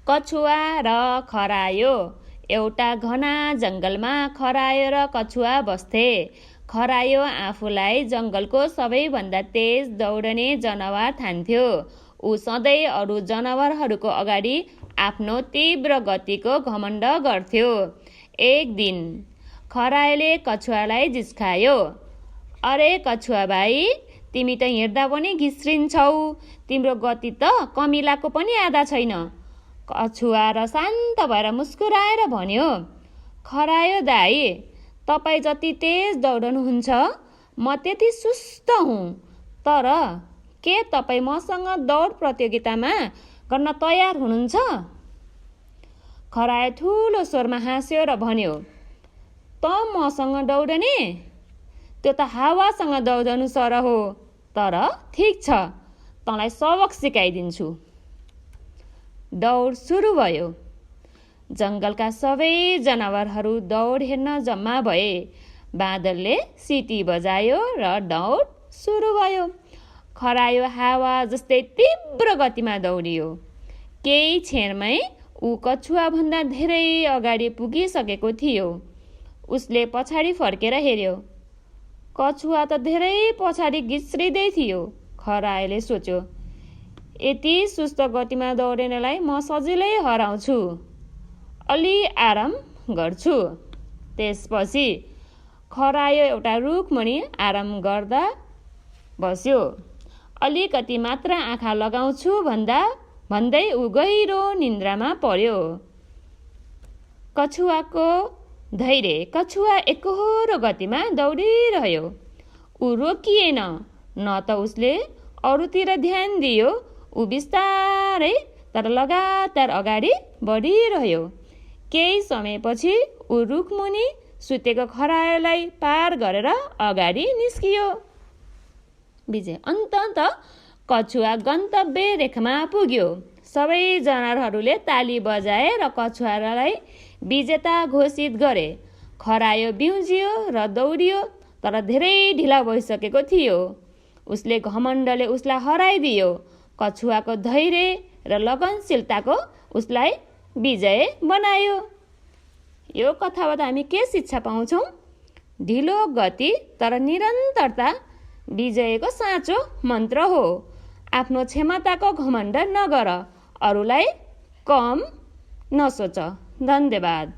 कछुवा र खरायो। एउटा घना जङ्गलमा खरायो र कछुवा बस्थे। खरायो आफूलाई जङ्गलको सबैभन्दा तेज दौडने जनावर ठान्थ्यो। ऊ सधैँ अरू जनावरहरूको अगाडि आफ्नो तीव्र गतिको घमण्ड गर्थ्यो। एक दिन खरायोले कछुवालाई जिस्कायो। अरे कछुवा भाइ, तिमी त हिँड्दा पनि घिस्रिन्छौ। तिम्रो गति त कमिलाको पनि आधा छैन। कछुवा र शान्त भएर मुस्कुराएर भन्यो, खरायो दाइ, तपाईँ जति तेज दौडनुहुन्छ म त्यति सुस्त हुँ। तर के तपाईँ मसँग दौड प्रतियोगितामा गर्न तयार हुनुहुन्छ? खरायो ठुलो स्वरमा हाँस्यो र भन्यो, त मसँग दौडने? त्यो त हावासँग दौडनु सर हो। तर ठिक छ, तँलाई सबक सिकाइदिन्छु। दौड सुरु भयो। जङ्गलका सबै जनावरहरू दौड हेर्न जम्मा भए। बाँदरले सिटी बजायो र दौड सुरु भयो। खरायो हावा जस्तै तीव्र गतिमा दौडियो। केही क्षणमै ऊ कछुवाभन्दा धेरै अगाडि पुगिसकेको थियो। उसले पछाडि फर्केर हेर्यो। कछुवा त धेरै पछाडि घिस्रिँदै थियो। खरायोले सोच्यो, यति सुस्त गतिमा दौडिनेलाई म सजिलै हराउँछु। अलि आराम गर्छु। त्यसपछि खरायो एउटा रुखमुनि आराम गर्दा बस्यो। अलिकति मात्र आँखा लगाउँछु भन्दै ऊ गहिरो निन्द्रामा पर्यो। कछुवाको धैर्य। कछुवा एकहोरो गतिमा दौडिरह्यो। ऊ रोकिएन, न त उसले अरूतिर ध्यान दियो। ऊ बिस्तारै तर लगातार अगाडि बढिरह्यो। केही समयपछि ऊ रुखमुनि सुतेको खरायोलाई पार गरेर अगाडि निस्कियो। विजय। अन्तत कछुवा गन्तव्य रेखामा पुग्यो। सबै जनावरहरूले ताली बजाए र कछुवालाई विजेता घोषित गरे। खरायो बिउजियो र दौडियो, तर धेरै ढिला भइसकेको थियो। उसले घमण्डले उसलाई हराइदियो। कछुवाको धैर्य र लगनशीलताको उसलाई विजय बनायो। यो कथाबाट हामी के शिक्षा पाउँछौँ? ढिलो गति तर निरन्तरता विजयको साँचो मन्त्र हो। आफ्नो क्षमताको घमण्ड नगर, अरूलाई कम नसोच। धन्यवाद।